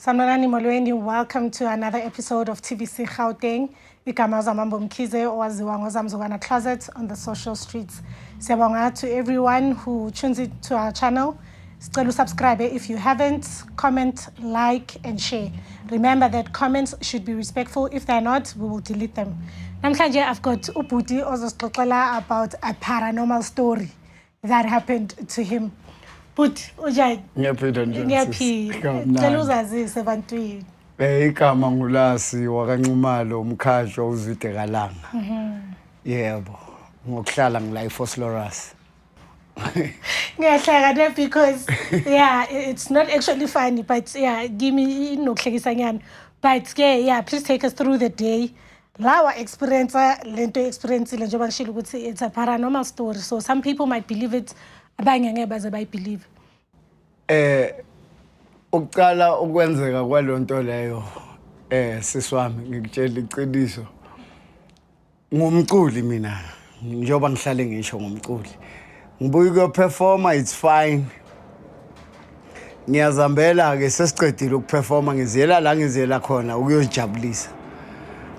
Sanibonani molweni, welcome to another episode of TVC Gauteng. Igama Zamambo Mkhize owaziwa ngoZamzukwana Closet on the social streets. Siyabonga to everyone who tunes into our channel. Sicela subscribe if you haven't, comment, like and share. Remember that comments should be respectful. If they're not, we will delete them. Namhlanje I've got uButi ozosixoxela about a paranormal story that happened to him. But ujay Ngiyaphila nje. Ngiyaphila. Cela uzazise ebantwini. Igama ngulasi wakaNcumalo umkhajwa uzwide kalanga. Yebo. Ngokuhlala ngila eFosloras. Ngiyahleka because yeah, it's not actually funny, but yeah, give me nokuhlekisa nyana. But yeah, please take us through the day. Lawa experience lento experience le njengoba ngishilo ukuthi it's a paranormal story. So some people might believe it, abanye ngeke baze bayibelieve. Ukuqala ukwenzeka kwalonto leyo siswami ngikutshela iqiniso. Ngumculi mina njengoba ngihlale ngisho ngumculi. Ngibuye ukuperforma, it's fine. Ngiyazambela ke sesiqedile ukuperforma ngiziyela la ngiziyela khona ukuyojabulisa.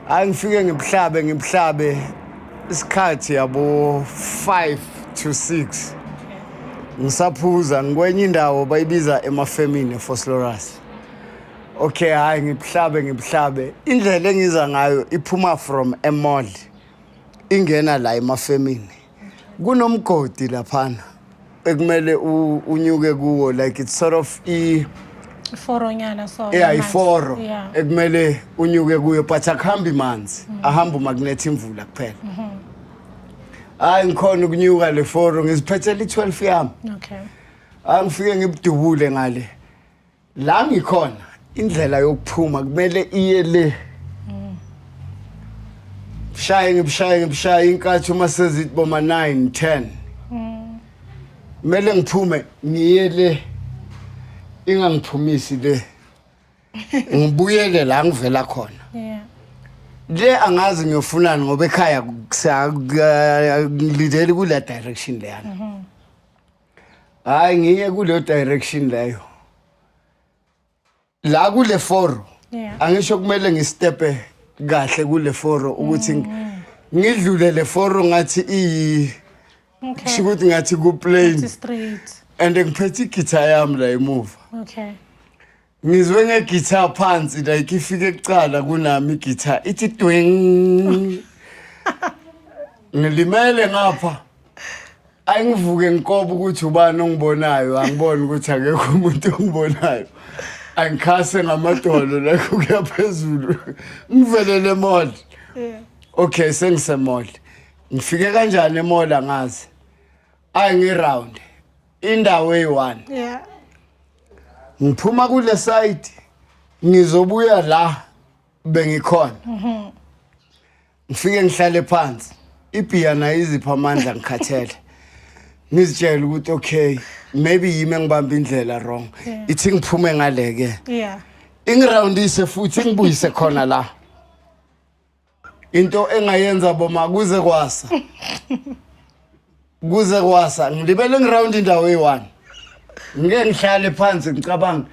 Angifike ngimhlabe isikhathi yabo 5 to 6. Ngisaphuza ngikwenye indawo bayibiza emafemini eFosloras. Okay, hayi ngimhlabe. Indlela engiza ngayo iphuma from a mall. Ingena la emafemini. Kunomgodi laphana ekumele unyuke kuwo, like it's sort of Foronyana so. Yeah, iforo ekumele unyuke kuyo but akuhambi manzi, ahamba umagnethi imvula kuphela. Hayi ngikhona ukunyuka le foro ngiziphethela i12 yami. Okay. Angifike ngibudubule ngale. La ngikhona indlela yokuphuma kumele iye le. Ngibshaye inkathi uma sezithi boma 9 10. Kumele ngiphume ngiye le. Ingangiphumisi le. Ngibuyele la ngivela khona. Yeah. Le angazi ngiyofunani ngoba ekhaya ngilideli kule direction leyana. Hayi ngiye kule direction leyo. La kule foro. Angisho kumele ngistepe kahle kule foro ukuthi ngidlule le foro ngathi sikuthi ngathi ku plane Straight. and ngiphethe igitha yami la emuva. Okay. Ngizwe ngegitha phansi like ifike ekucala kunami igitha ithi dwing. Ngilimele ngapha. Ayingivuke ngikoba ukuthi ubani ongibonayo, angiboni ukuthi akekho umuntu ongibonayo. Angikhase ngamadolo la kuya phezulu. Ngivelele emall. Okay, sengise mall. Ngifike kanjani emall angazi. Ngiround. Indawo eyi1. Yeah. Ngiphuma kule side ngizobuya la bengikhona. Ngifike ngihlale phansi. Ibhiya na izipha amandla ngikhathele. Ngizitshela ukuthi okay, maybe yimi ngibamba indlela wrong. Ithi ngiphume ngale ke. Yeah. Ingiroundise futhi ngibuyise khona la. Into engayenza boma kuze kwasa. Kuze kwasa ngilibele ngiround indawo eyi1. Ngeke ngihlale phansi ngicabanga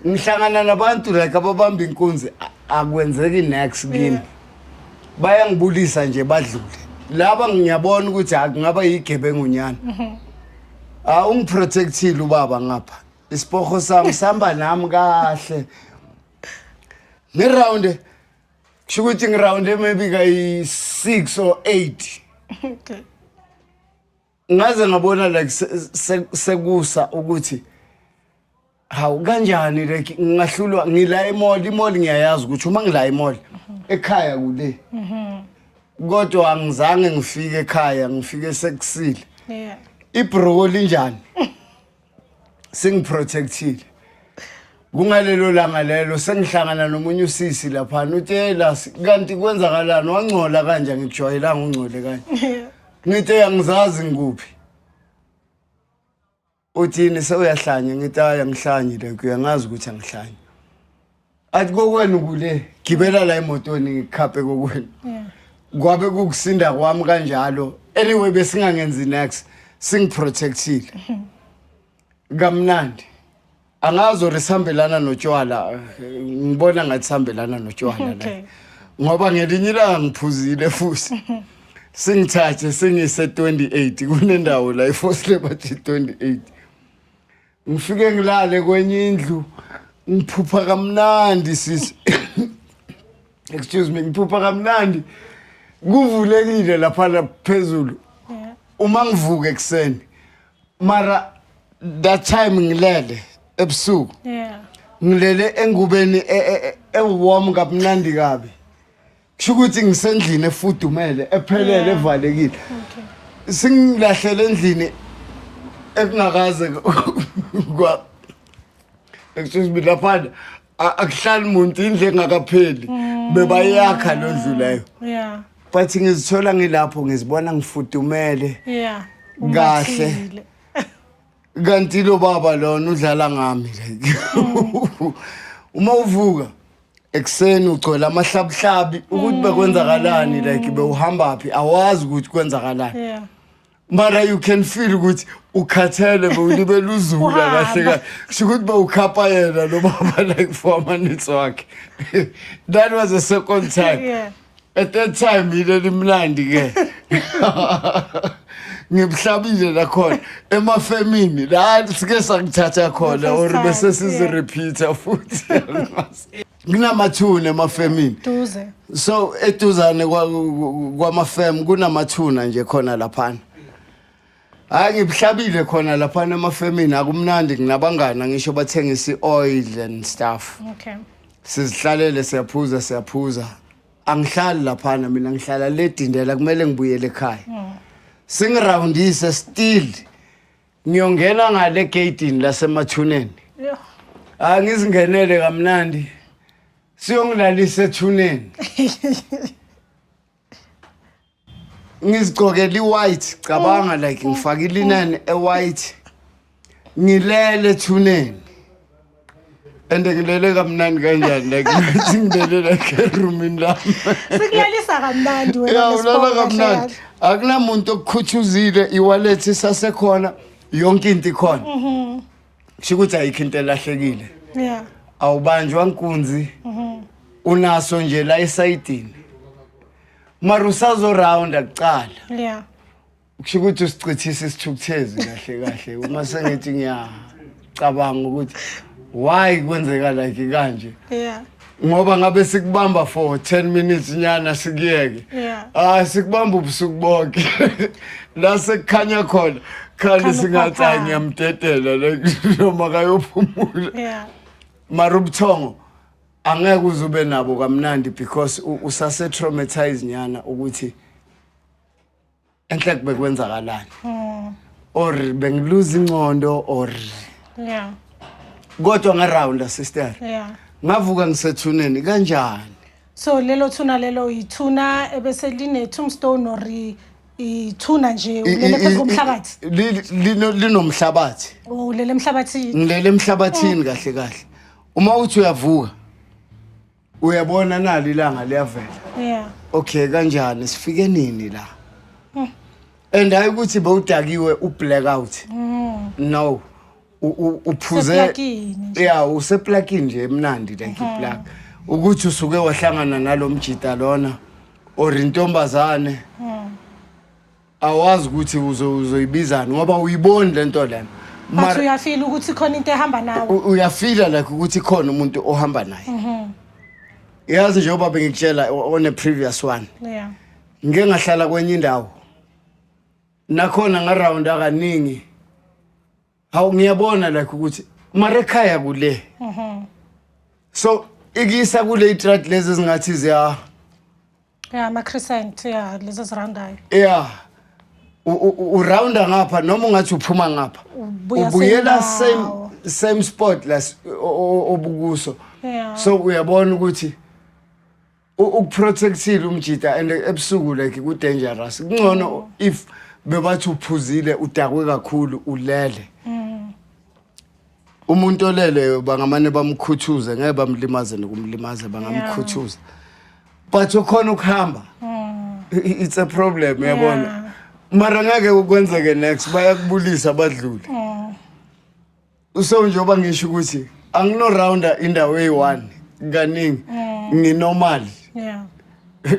ngihlangana nabantu like ababamba inkunzi akwenzeki next kimi. Bayangibulisa nje badlule. Laba ngiyabona ukuthi akungaba yigebengu nyana. Ungiprotectile ubaba ngapha. Isiphoqo sami sihamba nami kahle. Ngiround kushukuthi ngiround maybe kayi 6 or 8. Okay. Ngaze ngabona like sekusa ukuthi hawu kanjani like ngahlulwa ngila emall ngiyayazi ukuthi uma ngila emall ekhaya kule. Kodwa angizange ngifike ekhaya, ngifike sekusile. Yeah. Ibrokoli njani? Singiprotectile. Kungalelo langa lelo sengihlangana nomunye usisi lapha uthi la kanti kwenzakalani wangcola kanje ngijwayelanga ungcole kanje. Ngithi yangizazi ngikuphi. Uthini sewuyahlanya ngithi ayangihlanye le kuyangazi ukuthi angihlanye. Athi kokwenu kule gibela la emotweni ngikhaphe kokwenu. Yeah. Kwabe kukusinda kwami kanjalo. Anyway besingangenzi next singiprotectile. Kamnandi. angazo risambelana notshwala ngibona ngathi sambelana notshwala la ngoba ngelinye ilanga ngiphuzile futhi singithathe singise 28 kunendawo la iForce Liberty 28 ngifike ngilale kwenye indlu ngiphupha kamnandi sisi excuse me ngiphupha kamnandi kuvulekile lapha phezulu uma ngivuka ekseni mara that time ngilele ebusuku ngilele engubeni ewarm kamnandi kabi kusho ukuthi ngisendlini efudumele ephelele evalekile singilahlele endlini ekungakaze kwa excuse me lapha akuhlali umuntu indle engakapheli bebayakha lo ndlu leyo but ngizithola ngilapho ngizibona ngifudumele kahle kanti lo baba lona udlala ngami like uma uvuka ekseni ugcola amahlabuhlabi ukuthi bekwenzakalani like bewuhamba phi awazi ukuthi kwenzakalani mara you can feel ukuthi ukhathele bewulibela uzula kahle kahle kusho ukuthi bewukhapha yena lo baba like for minutes wakhe that was the second time at that time ile limnandi ke ngibhlabile la khona emafemini la sike sangithatha khona or bese sizi repeater futhi kunamathuna emafemini duze so eduzane kwamafem kunamathuna nje khona lapha ngibhlabile khona lapha emafemini akumnandi nginabangana ngisho bathengisa oil and stuff sizihlalele siyaphuza angihlali lapha mina ngihlala le dindela kumele ngibuyele ekhaya singiroundise still ngiyongena ngale gateini lasemathuneni ngizingenele kamnandi siyongilalisa ethuneni ngizigcokela iwhite cabanga like ngifakile inani ewhite ngilele ethuneni ngilele kamnandi kanjani like ngilele like eroomini lami sikulalisa kamnandi wena ulala kamnandi akunamuntu okukhuthuzile iwallet isasekhona yonke into ikhona kusho ukuthi ayikho into elahlekile awubanjwa inkunzi unaso nje la esayidini mara usazo round akucala kusho ukuthi usichithisa isithukuthezi kahle uma sengithi ngiyacabanga ukuthi why kwenzeka like kanje ngoba ngabe sikubamba for 10 minutes nyana sikiyeke sikubamba ubusuku bonke la sekukhanya khona khali singathi ngiyamdedela like noma kayophumula mara ubuthongo angeke uzube nabo kamnandi because usase traumatized nyana ukuthi enhle bekwenzakalani or bengiluza ingcondo or kodwa ngaround sister ngavuka ngisethuneni kanjani so lelo thuna lelo ithuna ebese line tombstone or ithuna nje ulele phezu komhlabathi linomhlabathi ulele emhlabathini ngilele emhlabathini kahle uma uthi uyavuka uyabona nali ilanga liyavela okay kanjani sifike nini la and hayi ukuthi bewudakiwe ublackout no uphuze useplakini nje emnandi like iplak ukuthi usuke wahlangana nalomjita lona or intombazane awazi ukuthi uzoyibizana ngoba uyiboni lento lena mara uyafeel ukuthi khona into ehamba nawe uyafila like ukuthi khona umuntu ohamba naye yazi nje ubaba ngikutshela on a previous one ngeke ngahlala kwenye indawo nakhona ngaround akaningi hawu ngiyabona like ukuthi mara ekhaya kule so ikisa kule itrat lezi zingathi ziya ama crescent lezi ziroundayo urounda ngapha noma ungathi uphuma ngapha ubuyela same spot las obukuso so uyabona ukuthi ukuprotectile umjita and ebusuku like ku dangerous ngcono if bebathi uphuzile udakwe kakhulu ulele umuntu olele bangamane bamkhuthuze ngeke bamlimaze nokumlimaza bangamkhuthuza but ukhona ukuhamba it's a problem yabona mara ngeke ukwenzeke next bayakubulisa badlule So njengoba ngisho ukuthi angino rounder indawo eyi1 kaningi nginormal Yeah.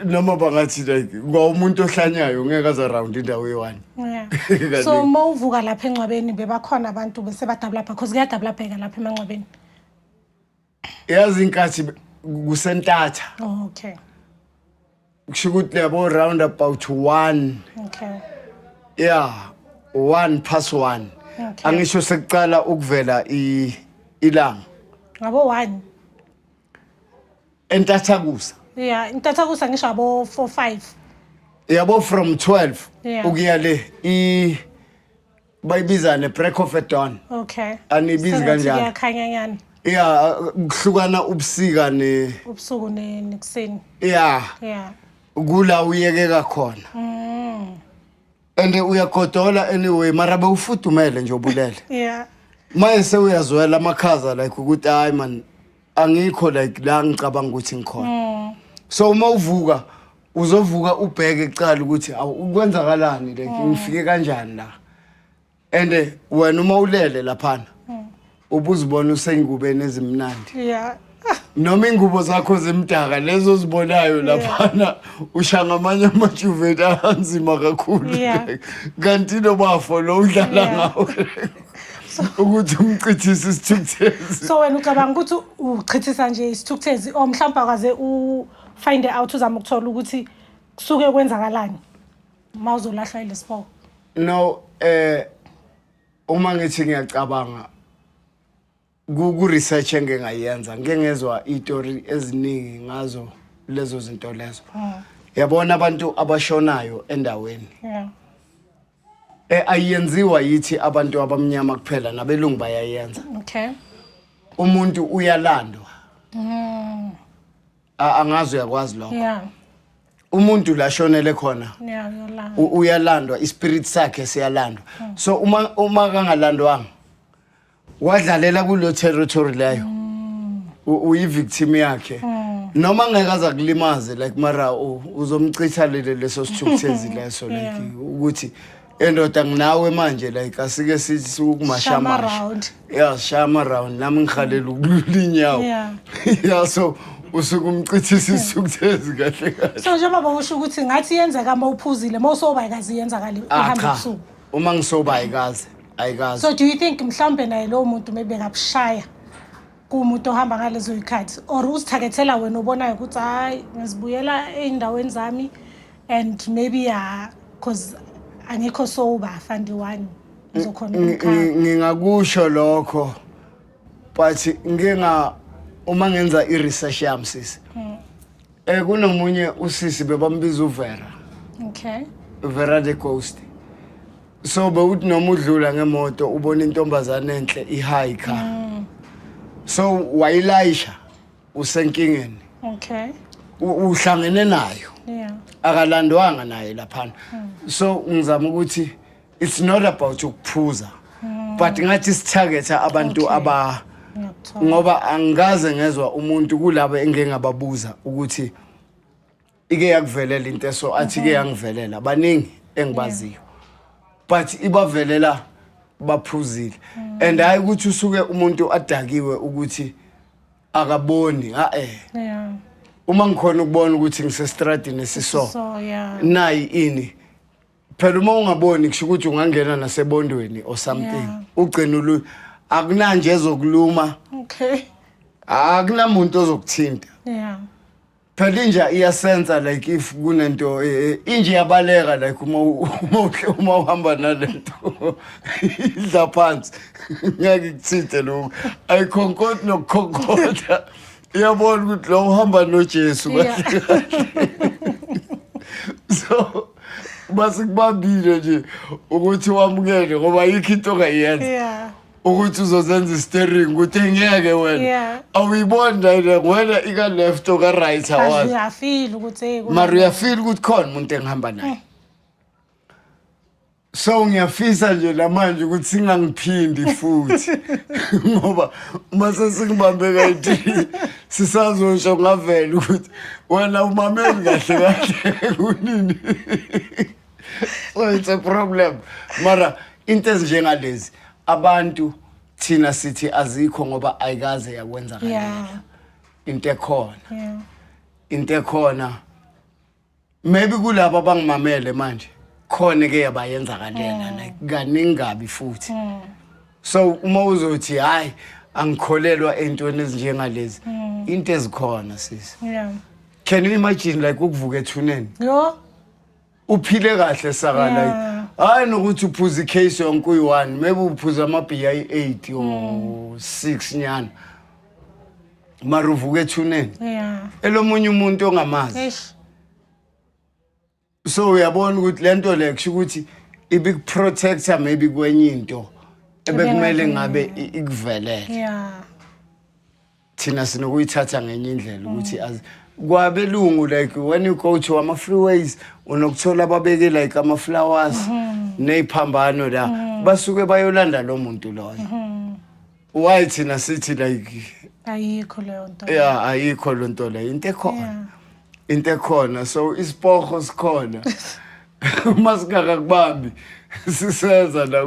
noma bangathi like kwaumuntu ohlanyayo ngeke aza round indawo eyi1 Yeah. So mawuvuka lapha encwabeni bebakhona abantu bese badevelopa because kuyadevelopeka lapha encwabeni. yazi inkathi kusentatha Oh, okay. kusho ukuthi lebo round about 1 Okay. yeah 1+1 Okay. angisho sekuqala ukuvela ilanga Ngabo 1. entathakusa Yeah, intathakusa ngisho abo 4-5. yabo from 12 Yeah. ukuya le bayibizane break of a dawn Okay. Anibizi kanjalo. Kuyakhanyanyana yeah kuhlukana ubusika ubusuku nekuseni. yeah Yeah. kula uyekeka khona and uyagodola anyway mara bewufudumele nje obulele Yeah. mayese uyazwela amakhaza like ukuthi hayi man angikho like la ngicabanga ukuthi ngikhona so uma uvuka uzovuka ubheke ecala ukuthi ukwenzakalani like ngifike kanjani la and wena uma ulele laphana ubuzibona usengubeni ezimnandi Yeah. noma ingubo zakho zemdaka lezo zibonayo laphana ushanga amanye amajuveni anzima kakhulu Yeah. kanti nobafo lo udlala Yeah. ngawo ukuthi umchithise isithukuthezi So wena ucabanga ukuthi uchithisa nje isithukuthezi o mhlawumbe akaze u find out uzama ukuthola ukuthi kusuke kwenzakalani mawuzolahla ilesipo. no uma ngithi ngiyacabanga ku research engengayenza ngengezwa istory eziningi ngazo lezo zinto lezo yabona abantu abashonayo endaweni Yeah. ayenziwa yithi abantu abamnyama kuphela nabelungu bayayenza Okay. umuntu uyalandwa angazi uyakwazi lokho Yeah. umuntu la shonele khona Yeah, yola. uyalandwa ispirit sakhe siyalandwa so uma kangalandwanga wadlalela kulo territory leyo uyi victim yakhe noma ngeke aza kulimaze like mara uzomchitha leso sithukuthezi leso like ukuthi endoda nginawe manje like asike sithi ukumashamasha yeah shama around nami ngikhalela ukululinyawo yeah so usukumchithisa isithukuthezi kahle kahle So njengoba usho ukuthi ngathi yenzeka mawuphuzile mawusobayikazi yenzakala uhamba ubusuku. Uma ngisobayikazi ayikazi So do you think mhlambe naye lo muntu maybe ngabushaya kumuntu ohamba ngalezo ikhathi or usithakethela wena obonayo ukuthi hayi ngizibuyela eindaweni zami and maybe because angikho sober fandi one ngizokhona ukukhaya. Ngingakusho lokho but uma ngenza iresearch yami sisi kunomunye usisi bebambiza uVera. Okay. Vera the Coast. So bewuthi noma udlula ngemoto ubona intombazane enhle ihike. So wayilayisha usenkingeni. Okay. Uhlangene nayo. Yeah. Akalandwanga naye laphana. So ngizama ukuthi it's not about ukuphuza. But ngathi sithargetha abantu aba ngoba angaze ngezwe umuntu kulabo engengababuza ukuthi ike yakuvelela into so athi ke yangivelela baningi engibaziyo but ibavelela baphuzile and hayi ukuthi usuke umuntu adakiwe ukuthi akaboni Yeah. uma ngikhona ukubona ukuthi ngisestradini siso So yeah. nayi ini phela uma ungaboni kusho ukuthi ungangena nasebondweni or something ugcina akunanje ezokuluma Okay. akunamuntu ozokuthinta Yeah. phela inja iyasensa like if kunento inje yabaleka like uma uhamba nalento idla phansi ngeke kuthinte lo ayikhonkotha nokukhonkotha iyabona ukuthi lo uhamba noJesu so basikubambile nje ukuthi wamukele ngoba yikho into ongayenza Yeah. ukuthi uzozenza steering ukuthi ngeke wena Yeah. awuyibona wena ika left oka right awazi I feel ukuthi mara uyafeel ukuthi khona umuntu engihamba naye so ngiyafisa nje namanje ukuthi singangiphindi futhi ngoba mase singibambe kayithi sisazosho ngavela ukuthi wena umameli kahle kahle kunini so it's a problem mara into ezinjengalezi abantu thina sithi azikho ngoba ayikaze yakwenza Yeah. into ekhona Yeah. into ekhona maybe kulabo abangimamele manje khona ke yabayenzakalela kaningabi futhi so uma uzothi hayi angikholelwa entweni ezinjengalezi into ezikhona sisi Yeah. can you imagine like ukuvuka ethuneni Yo. uphile kahle saka like hayi nokuthi uphuza icase yonke uyi1 maybe uphuza amabhiya ay8 or 6 nyana maruvuka ethuneni Yeah. elomunye umuntu ongamazi Eish. so uyabona ukuthi lento le kusho ukuthi ibikuprotector maybe kwenye into ebekumele ngabe ikuvelele Yeah. thina sinokuyithatha ngenye indlela ukuthi kwabelungu like when you go to ama freeways unokuthola babeke like ama flowers neziphambano la basuke bayolanda lo muntu loyo why thina sithi like Ayikho leyo nto. yeah ayikho lo nto le into ekhona Yeah. into ekhona so isipoho sikhona uma singakakubambi sisenza la